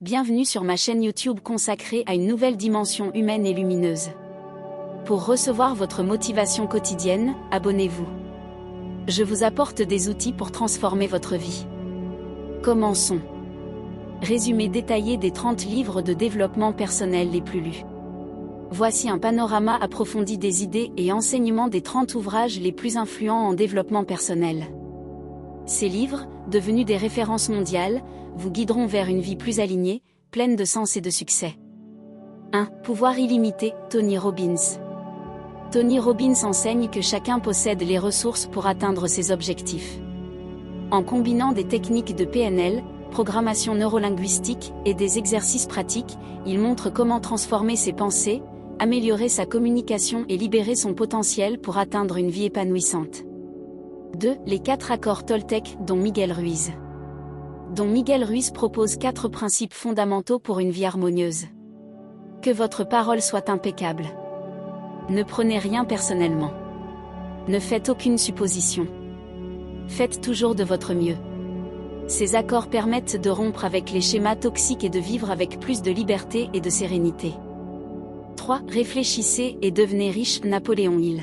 Bienvenue sur ma chaîne YouTube consacrée à une nouvelle dimension humaine et lumineuse. Pour recevoir votre motivation quotidienne, abonnez-vous. Je vous apporte des outils pour transformer votre vie. Commençons. Résumé détaillé des 30 livres de développement personnel les plus lus. Voici un panorama approfondi des idées et enseignements des 30 ouvrages les plus influents en développement personnel. Ces livres, devenus des références mondiales, vous guideront vers une vie plus alignée, pleine de sens et de succès. 1. Pouvoir illimité, Tony Robbins. Tony Robbins enseigne que chacun possède les ressources pour atteindre ses objectifs. En combinant des techniques de PNL, programmation neurolinguistique, et des exercices pratiques, il montre comment transformer ses pensées, améliorer sa communication et libérer son potentiel pour atteindre une vie épanouissante. 2. Les 4 accords Toltec, dont Miguel Ruiz. Dont Miguel Ruiz propose 4 principes fondamentaux pour une vie harmonieuse. Que votre parole soit impeccable. Ne prenez rien personnellement. Ne faites aucune supposition. Faites toujours de votre mieux. Ces accords permettent de rompre avec les schémas toxiques et de vivre avec plus de liberté et de sérénité. 3. Réfléchissez et devenez riche, Napoléon Hill.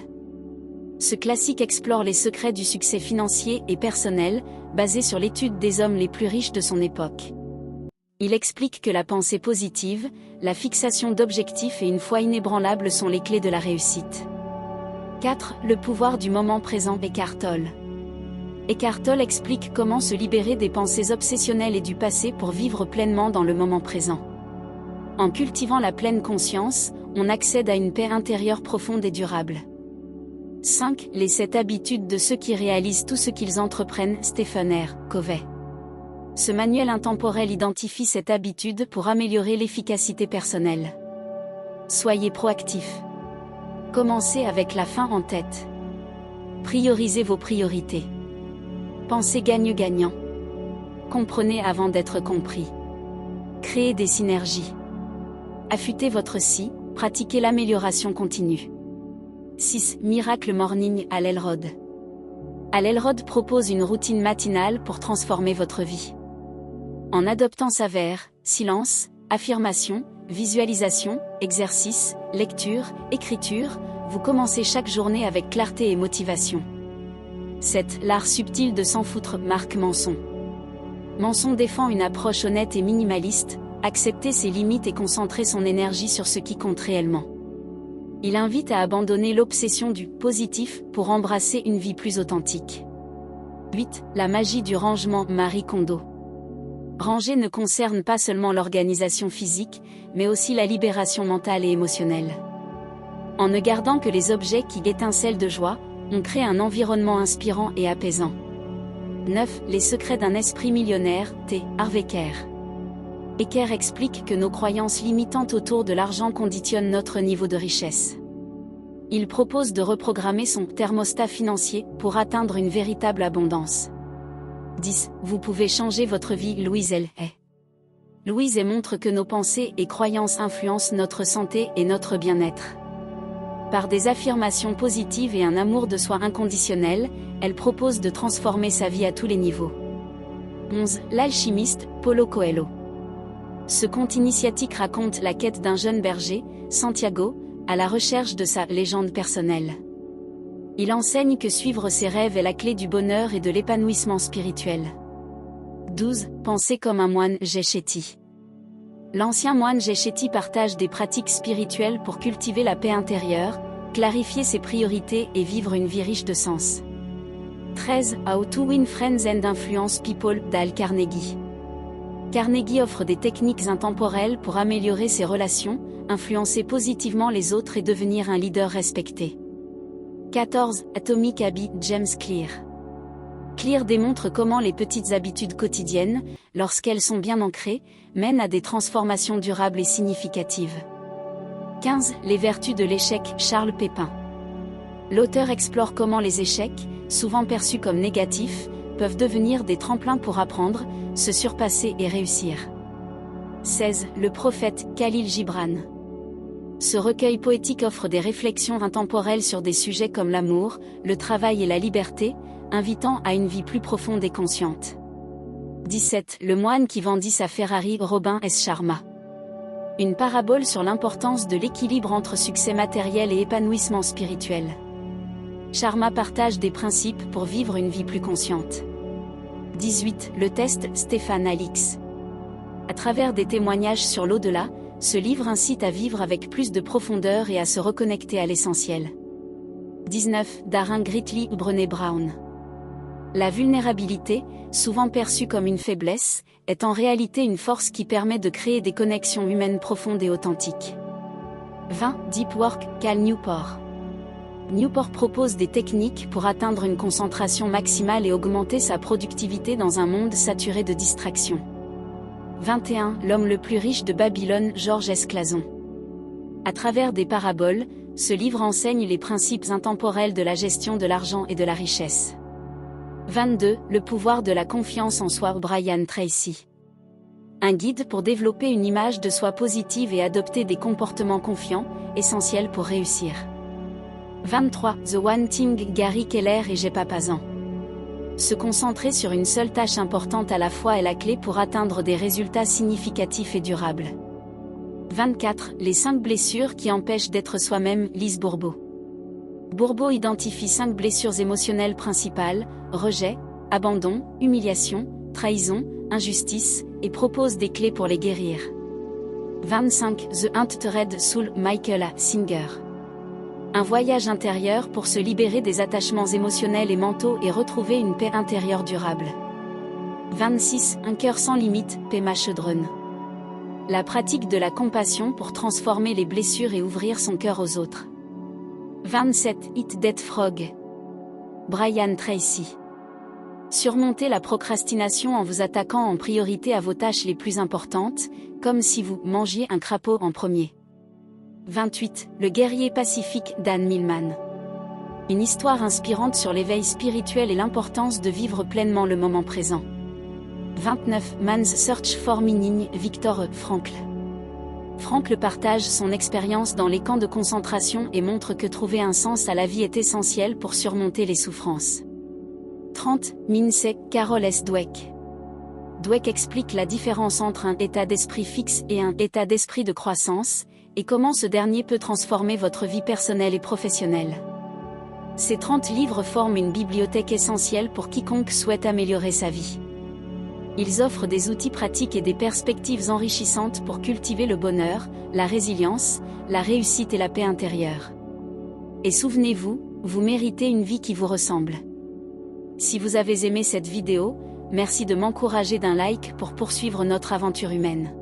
Ce classique explore les secrets du succès financier et personnel, basé sur l'étude des hommes les plus riches de son époque. Il explique que la pensée positive, la fixation d'objectifs et une foi inébranlable sont les clés de la réussite. 4. Le pouvoir du moment présent, Eckhart Tolle. Eckhart Tolle explique comment se libérer des pensées obsessionnelles et du passé pour vivre pleinement dans le moment présent. En cultivant la pleine conscience, on accède à une paix intérieure profonde et durable. 5. Les 7 habitudes de ceux qui réalisent tout ce qu'ils entreprennent, Stephen R. Covey. Ce manuel intemporel identifie cette habitude pour améliorer l'efficacité personnelle. Soyez proactif. Commencez avec la fin en tête. Priorisez vos priorités. Pensez gagnant-gagnant. Comprenez avant d'être compris. Créez des synergies. Affûtez votre si, pratiquez l'amélioration continue. 6. Miracle Morning, Hal Elrod. Hal Elrod propose une routine matinale pour transformer votre vie. En adoptant savère, silence, affirmation, visualisation, exercice, lecture, écriture, vous commencez chaque journée avec clarté et motivation. 7. L'art subtil de s'en foutre, Marc Manson. Manson défend une approche honnête et minimaliste, accepter ses limites et concentrer son énergie sur ce qui compte réellement. Il invite à abandonner l'obsession du positif pour embrasser une vie plus authentique. 8. La magie du rangement, Marie Kondo. Ranger ne concerne pas seulement l'organisation physique, mais aussi la libération mentale et émotionnelle. En ne gardant que les objets qui étincellent de joie, on crée un environnement inspirant et apaisant. 9. Les secrets d'un esprit millionnaire, T. Harv Eker. Eker explique que nos croyances limitantes autour de l'argent conditionnent notre niveau de richesse. Il propose de reprogrammer son thermostat financier pour atteindre une véritable abondance. 10. Vous pouvez changer votre vie, Louise Hay. Louise Hay montre que nos pensées et croyances influencent notre santé et notre bien-être. Par des affirmations positives et un amour de soi inconditionnel, elle propose de transformer sa vie à tous les niveaux. 11. L'alchimiste, Paulo Coelho. Ce conte initiatique raconte la quête d'un jeune berger, Santiago, à la recherche de sa légende personnelle. Il enseigne que suivre ses rêves est la clé du bonheur et de l'épanouissement spirituel. 12. Pensez comme un moine, Jay Shetty. L'ancien moine Jay Shetty partage des pratiques spirituelles pour cultiver la paix intérieure, clarifier ses priorités et vivre une vie riche de sens. 13. How to win friends and influence people, Dale Carnegie. Carnegie offre des techniques intemporelles pour améliorer ses relations, influencer positivement les autres et devenir un leader respecté. 14. Atomic Habits, James Clear. Clear démontre comment les petites habitudes quotidiennes, lorsqu'elles sont bien ancrées, mènent à des transformations durables et significatives. 15. Les vertus de l'échec, Charles Pépin. L'auteur explore comment les échecs, souvent perçus comme négatifs, peuvent devenir des tremplins pour apprendre, se surpasser et réussir. 16. Le prophète, Khalil Gibran. Ce recueil poétique offre des réflexions intemporelles sur des sujets comme l'amour, le travail et la liberté, invitant à une vie plus profonde et consciente. 17. Le moine qui vendit sa Ferrari, Robin S. Sharma. Une parabole sur l'importance de l'équilibre entre succès matériel et épanouissement spirituel. Sharma partage des principes pour vivre une vie plus consciente. 18. Le test, Stéphane Alix. À travers des témoignages sur l'au-delà, ce livre incite à vivre avec plus de profondeur et à se reconnecter à l'essentiel. 19. Darin Gritly, Brené Brown. La vulnérabilité, souvent perçue comme une faiblesse, est en réalité une force qui permet de créer des connexions humaines profondes et authentiques. 20. Deep Work, Cal Newport. Newport propose des techniques pour atteindre une concentration maximale et augmenter sa productivité dans un monde saturé de distractions. 21. L'homme le plus riche de Babylone, Georges S. Clason. À travers des paraboles, ce livre enseigne les principes intemporels de la gestion de l'argent et de la richesse. 22. Le pouvoir de la confiance en soi, Brian Tracy. Un guide pour développer une image de soi positive et adopter des comportements confiants, essentiels pour réussir. 23. The One Thing, Gary Keller et Jay Papasan. Se concentrer sur une seule tâche importante à la fois est la clé pour atteindre des résultats significatifs et durables. 24. Les 5 blessures qui empêchent d'être soi-même, Lise Bourbeau. Bourbeau identifie 5 blessures émotionnelles principales, rejet, abandon, humiliation, trahison, injustice, et propose des clés pour les guérir. 25. The Untethered Soul, Michael A. Singer. Un voyage intérieur pour se libérer des attachements émotionnels et mentaux et retrouver une paix intérieure durable. 26. Un cœur sans limite, Pema Chodron. La pratique de la compassion pour transformer les blessures et ouvrir son cœur aux autres. 27. Eat That Frog. Brian Tracy. Surmontez la procrastination en vous attaquant en priorité à vos tâches les plus importantes, comme si vous mangiez un crapaud en premier. 28. Le guerrier pacifique, Dan Millman. Une histoire inspirante sur l'éveil spirituel et l'importance de vivre pleinement le moment présent. 29. Man's Search for Meaning, Viktor Frankl. Frankl partage son expérience dans les camps de concentration et montre que trouver un sens à la vie est essentiel pour surmonter les souffrances. 30. Mindset, Carol S. Dweck. Dweck explique la différence entre un état d'esprit fixe et un état d'esprit de croissance, et comment ce dernier peut transformer votre vie personnelle et professionnelle. Ces 30 livres forment une bibliothèque essentielle pour quiconque souhaite améliorer sa vie. Ils offrent des outils pratiques et des perspectives enrichissantes pour cultiver le bonheur, la résilience, la réussite et la paix intérieure. Et souvenez-vous, vous méritez une vie qui vous ressemble. Si vous avez aimé cette vidéo, merci de m'encourager d'un like pour poursuivre notre aventure humaine.